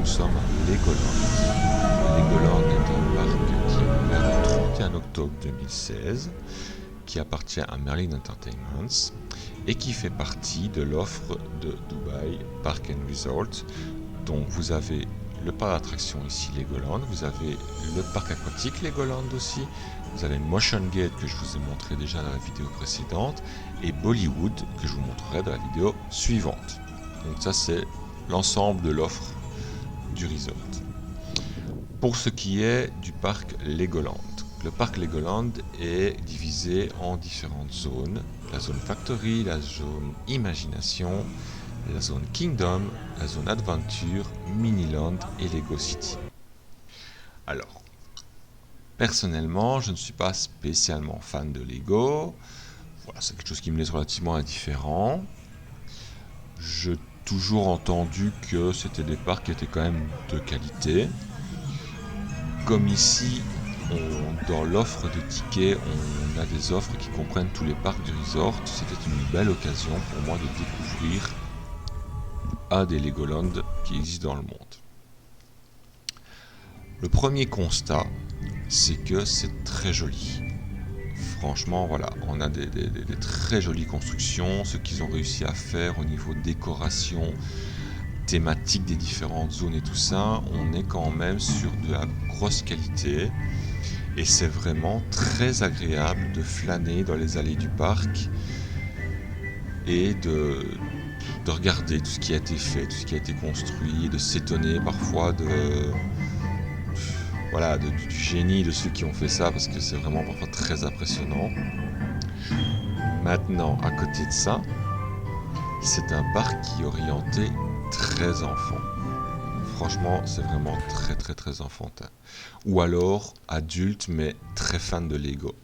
nous sommes à Legoland. Legoland est un parc qui est ouvert le 31 octobre 2016, qui appartient à Merlin Entertainments et qui fait partie de l'offre de Dubai Park and Resort. Donc vous avez le parc d'attractions ici Legoland, vous avez le parc aquatique Legoland aussi, vous avez Motion Gate que je vous ai montré déjà dans la vidéo précédente et Bollywood que je vous montrerai dans la vidéo suivante. Donc ça c'est l'ensemble de l'offre du resort. Pour ce qui est du parc Legoland, le parc Legoland est divisé en différentes zones, la zone Factory, la zone Imagination, la zone Kingdom, la zone Adventure, Miniland et Lego City. Alors, personnellement, je ne suis pas spécialement fan de Lego. Voilà, c'est quelque chose qui me laisse relativement indifférent. J'ai toujours entendu que c'était des parcs qui étaient quand même de qualité. Comme ici, dans l'offre de tickets, on a des offres qui comprennent tous les parcs du resort. C'était une belle occasion pour moi de découvrir un des Legoland qui existent dans le monde. Le premier constat, c'est que c'est très joli. Franchement, voilà, on a des très jolies constructions, ce qu'ils ont réussi à faire au niveau décoration, thématique des différentes zones et tout ça, on est quand même sur de la grosse qualité et c'est vraiment très agréable de flâner dans les allées du parc et de regarder tout ce qui a été fait, tout ce qui a été construit, et de s'étonner parfois du génie de ceux qui ont fait ça, parce que c'est vraiment parfois très impressionnant. Maintenant, à côté de ça, c'est un parc qui est orienté très enfant. Franchement, c'est vraiment très enfantin. Ou alors adulte, mais très fan de Lego.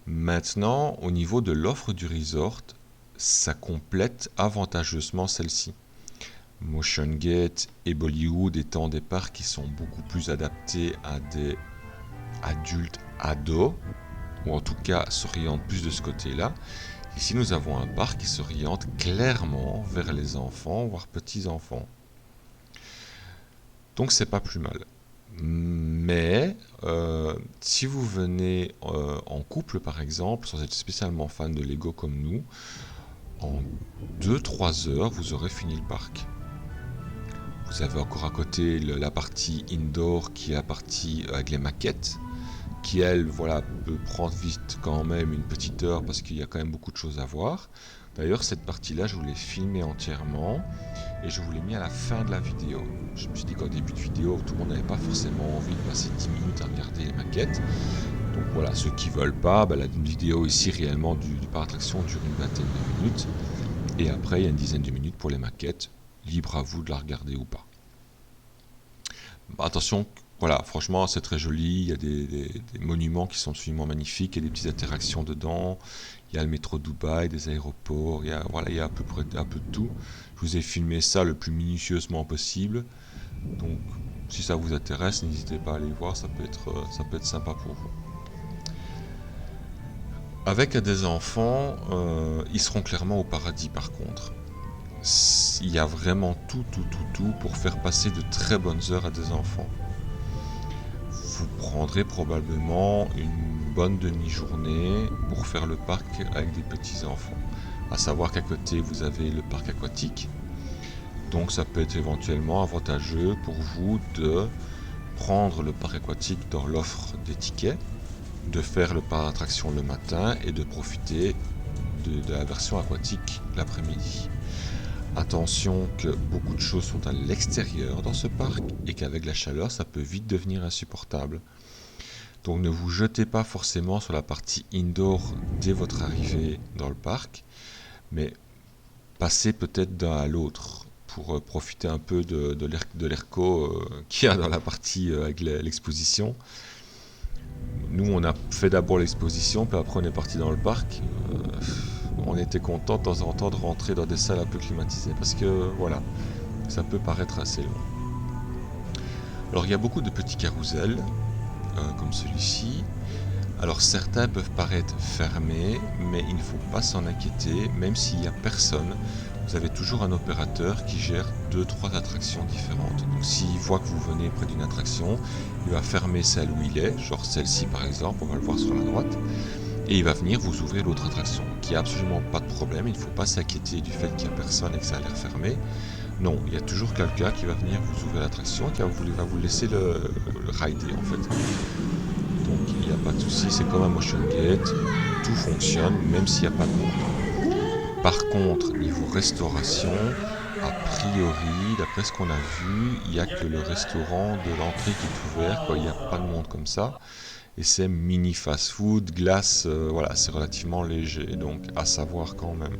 Maintenant, au niveau de l'offre du resort, ça complète avantageusement celle-ci. Motion Gate et Bollywood étant des parcs qui sont beaucoup plus adaptés à des adultes ados, ou en tout cas s'orientent plus de ce côté-là. Ici, nous avons un parc qui s'oriente clairement vers les enfants, voire petits-enfants. Donc c'est pas plus mal. Mais si vous venez en couple par exemple, sans être spécialement fan de Lego comme nous, en 2-3 heures, vous aurez fini le parc. Vous avez encore à côté la partie indoor qui est la partie avec les maquettes, qui elle, voilà, peut prendre vite quand même une petite heure parce qu'il y a quand même beaucoup de choses à voir. D'ailleurs, cette partie-là, je vous l'ai filmée entièrement et je vous l'ai mis à la fin de la vidéo. Je me suis dit qu'au début de vidéo, tout le monde n'avait pas forcément envie de passer 10 minutes à regarder les maquettes. Donc voilà, ceux qui veulent pas, la vidéo ici réellement du parc d'attraction dure une vingtaine de minutes. Et après, il y a une dizaine de minutes pour les maquettes. Libre à vous de la regarder ou pas. Attention, voilà, franchement, c'est très joli. Il y a des monuments qui sont absolument magnifiques. Il y a des petites interactions dedans. Il y a le métro Dubaï, des aéroports. Il y a à peu près un peu de tout. Je vous ai filmé ça le plus minutieusement possible. Donc, si ça vous intéresse, n'hésitez pas à aller voir. Ça peut être sympa pour vous. Avec des enfants, ils seront clairement au paradis par contre. Il y a vraiment tout pour faire passer de très bonnes heures à des enfants. Vous prendrez probablement une bonne demi-journée pour faire le parc avec des petits enfants. À savoir qu'à côté vous avez le parc aquatique, donc ça peut être éventuellement avantageux pour vous de prendre le parc aquatique dans l'offre des tickets, de faire le parc d'attraction le matin et de profiter de la version aquatique l'après-midi. Attention que beaucoup de choses sont à l'extérieur dans ce parc et qu'avec la chaleur ça peut vite devenir insupportable. Donc ne vous jetez pas forcément sur la partie indoor dès votre arrivée dans le parc, mais passez peut-être d'un à l'autre pour profiter un peu de l'airco qu'il y a dans la partie avec l'exposition. Nous on a fait d'abord l'exposition, puis après on est parti dans le parc. On était content de temps en temps de rentrer dans des salles un peu climatisées parce que voilà, ça peut paraître assez long. Alors il y a beaucoup de petits carousels comme celui-ci. Alors certains peuvent paraître fermés, mais il ne faut pas s'en inquiéter, même s'il n'y a personne, vous avez toujours un opérateur qui gère 2-3 attractions différentes. Donc s'il voit que vous venez près d'une attraction, il va fermer celle où il est, genre celle-ci par exemple, on va le voir sur la droite, et il va venir vous ouvrir l'autre attraction. Donc il n'y a absolument pas de problème, il ne faut pas s'inquiéter du fait qu'il n'y a personne et que ça a l'air fermé. Non, il y a toujours quelqu'un qui va venir vous ouvrir l'attraction et qui va vous laisser le rider en fait. Donc il n'y a pas de souci, c'est comme un motion gate, tout fonctionne même s'il n'y a pas de monde. Par contre, niveau restauration, a priori, d'après ce qu'on a vu, il n'y a que le restaurant de l'entrée qui est ouvert, quoi. Il n'y a pas de monde comme ça. Et c'est mini fast-food, glace, voilà, c'est relativement léger, donc à savoir quand même.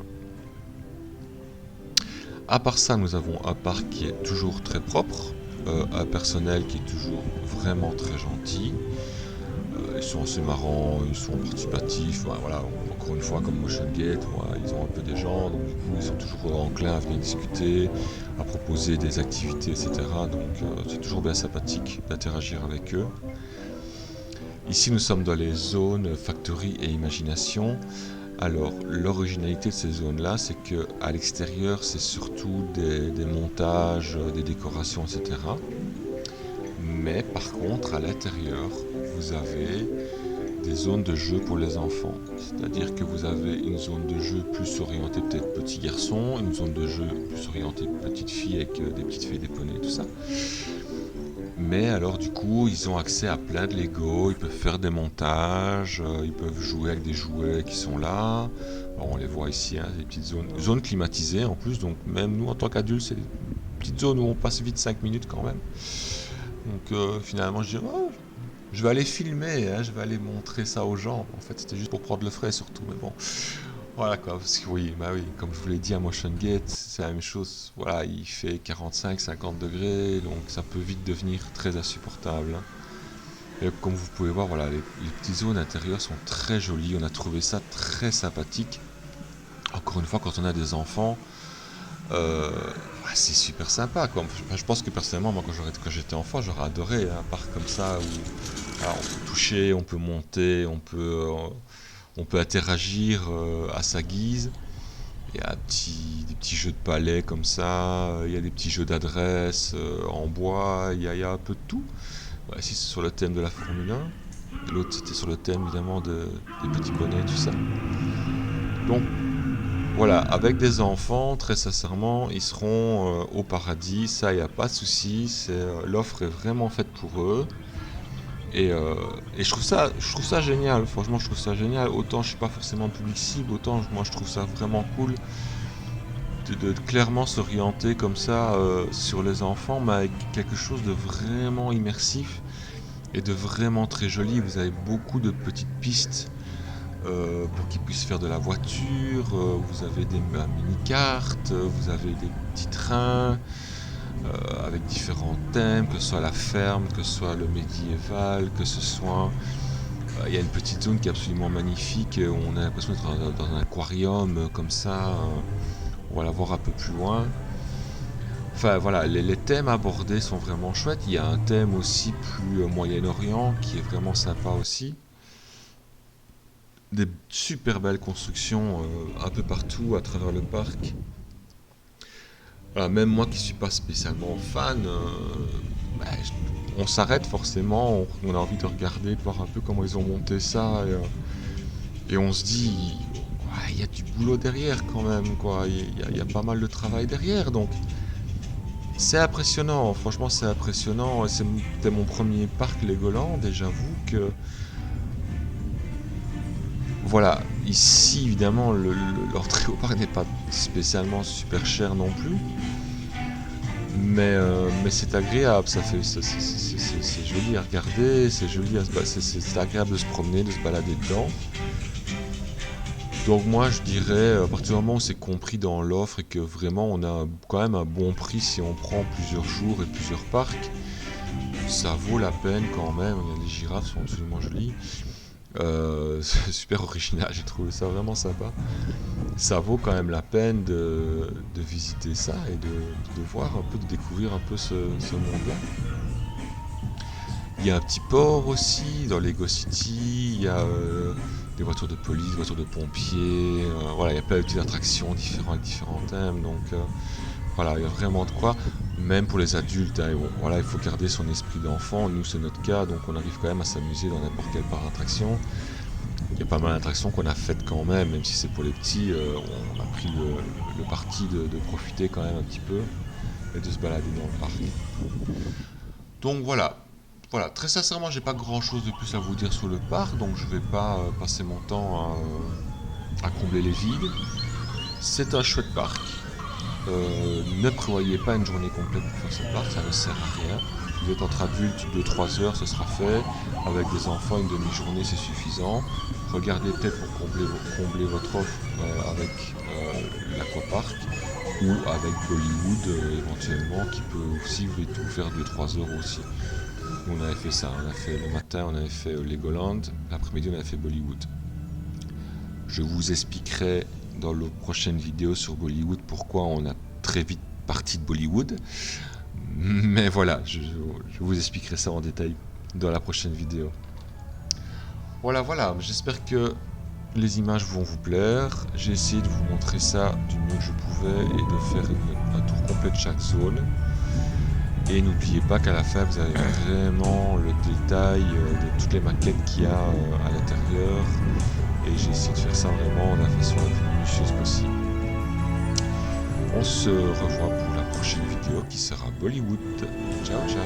À part ça, nous avons un parc qui est toujours très propre, un personnel qui est toujours vraiment très gentil. Ils sont assez marrants, ils sont participatifs, voilà, encore une fois comme Motion Gate, ils ont un peu des gens, donc du coup ils sont toujours enclins à venir discuter, à proposer des activités, etc. Donc c'est toujours bien sympathique d'interagir avec eux. Ici nous sommes dans les zones Factory et Imagination. Alors l'originalité de ces zones-là, c'est que à l'extérieur c'est surtout des montages, des décorations, etc. Mais par contre à l'intérieur, vous avez des zones de jeu pour les enfants. C'est-à-dire que vous avez une zone de jeu plus orientée peut-être petit garçon, une zone de jeu plus orientée petite fille avec des petites filles, des poneys, tout ça. Mais alors du coup, ils ont accès à plein de Lego, ils peuvent faire des montages, ils peuvent jouer avec des jouets qui sont là. Alors, on les voit ici, hein, des petites zones climatisées en plus, donc même nous en tant qu'adultes, c'est des petites zones où on passe vite 5 minutes quand même. Donc finalement, je dis, oh, je vais aller filmer, hein, je vais aller montrer ça aux gens. En fait, c'était juste pour prendre le frais surtout, mais bon. Voilà quoi, parce que oui, comme je vous l'ai dit à Motion Gate, c'est la même chose. Voilà, il fait 45-50 degrés, donc ça peut vite devenir très insupportable. Et comme vous pouvez voir, voilà, les petites zones intérieures sont très jolies. On a trouvé ça très sympathique. Encore une fois, quand on a des enfants, c'est super sympa, quoi. Je pense que personnellement, moi, quand j'étais enfant, j'aurais adoré un parc comme ça où on peut toucher, on peut monter, on peut interagir à sa guise. Il y a des petits jeux de palais comme ça, il y a des petits jeux d'adresse en bois, il y a un peu de tout. Ouais, ici c'est sur le thème de la Formule 1, et l'autre c'était sur le thème évidemment des petits poneys, tout ça. Donc voilà, avec des enfants, très sincèrement, ils seront au paradis, ça il n'y a pas de souci, l'offre est vraiment faite pour eux. Et je trouve ça génial, franchement je trouve ça génial, autant je suis pas forcément public cible, autant moi je trouve ça vraiment cool de clairement s'orienter comme ça sur les enfants, mais avec quelque chose de vraiment immersif et de vraiment très joli. Vous avez beaucoup de petites pistes pour qu'ils puissent faire de la voiture, vous avez des mini-cartes, vous avez des petits trains, avec différents thèmes, que ce soit la ferme, que ce soit le médiéval, que ce soit... Il y a une petite zone qui est absolument magnifique, où on a l'impression d'être dans un aquarium comme ça, on va la voir un peu plus loin. Enfin voilà, les thèmes abordés sont vraiment chouettes. Il y a un thème aussi plus Moyen-Orient qui est vraiment sympa aussi. Des super belles constructions un peu partout à travers le parc. Voilà, même moi qui suis pas spécialement fan, on s'arrête forcément, on a envie de regarder, de voir un peu comment ils ont monté ça, et on se dit, il y a du boulot derrière quand même, quoi. Il y a pas mal de travail derrière, donc c'est impressionnant, franchement c'est impressionnant. C'était mon premier parc Legoland, et j'avoue que voilà, ici évidemment l'entrée au parc n'est pas spécialement super cher non plus. Mais c'est agréable, c'est joli à regarder, c'est agréable de se promener, de se balader dedans. Donc moi je dirais, à partir du moment où c'est compris dans l'offre et que vraiment on a quand même un bon prix si on prend plusieurs jours et plusieurs parcs, ça vaut la peine quand même. Les girafes sont absolument jolies. C'est super original, j'ai trouvé ça vraiment sympa. Ça vaut quand même la peine de visiter ça et de voir un peu, de découvrir un peu ce monde-là. Il y a un petit port aussi dans Lego City, il y a des voitures de police, des voitures de pompiers, voilà, il y a plein de petites attractions différentes avec différents thèmes, donc voilà, il y a vraiment de quoi, même pour les adultes, hein, bon, voilà, il faut garder son esprit d'enfant, nous c'est notre cas, donc on arrive quand même à s'amuser dans n'importe quelle parc d'attraction. Il y a pas mal d'attractions qu'on a faites quand même si c'est pour les petits, on a pris le parti de profiter quand même un petit peu, et de se balader dans le parc. Donc voilà. Voilà, très sincèrement, j'ai pas grand chose de plus à vous dire sur le parc, donc je vais pas passer mon temps à combler les vides. C'est un chouette parc. Ne prévoyez pas une journée complète pour faire ce parc, ça ne sert à rien. Vous êtes entre adultes, 2-3 heures, ce sera fait. Avec des enfants, une demi-journée, c'est suffisant. Regardez peut-être pour combler votre offre avec l'aquapark ou avec Bollywood éventuellement, qui peut aussi vous faire 2-3 heures aussi. On avait fait ça, on a fait le matin, on avait fait Legoland, l'après-midi on avait fait Bollywood. Je vous expliquerai dans la prochaine vidéo sur Bollywood pourquoi on a très vite parti de Bollywood. Mais voilà, je vous expliquerai ça en détail dans la prochaine vidéo. Voilà, j'espère que les images vont vous plaire. J'ai essayé de vous montrer ça du mieux que je pouvais et de faire un tour complet de chaque zone. Et n'oubliez pas qu'à la fin vous avez vraiment le détail de toutes les maquettes qu'il y a à l'intérieur. Et j'ai essayé de faire ça vraiment de la façon la plus minutieuse possible. On se revoit pour la prochaine vidéo qui sera Bollywood. Ciao ciao.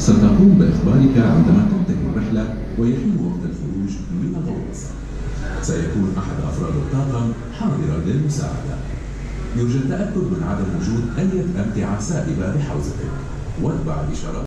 ستقوم بإخبارك عندما تنتهي الرحلة ويحين وقت الخروج من الغواصة. سيكون أحد أفراد الطاقم حاضرا للمساعدة. يرجى التأكد من عدم وجود أي أمتعة سائبة بحوزتك، واتبع الإشارات.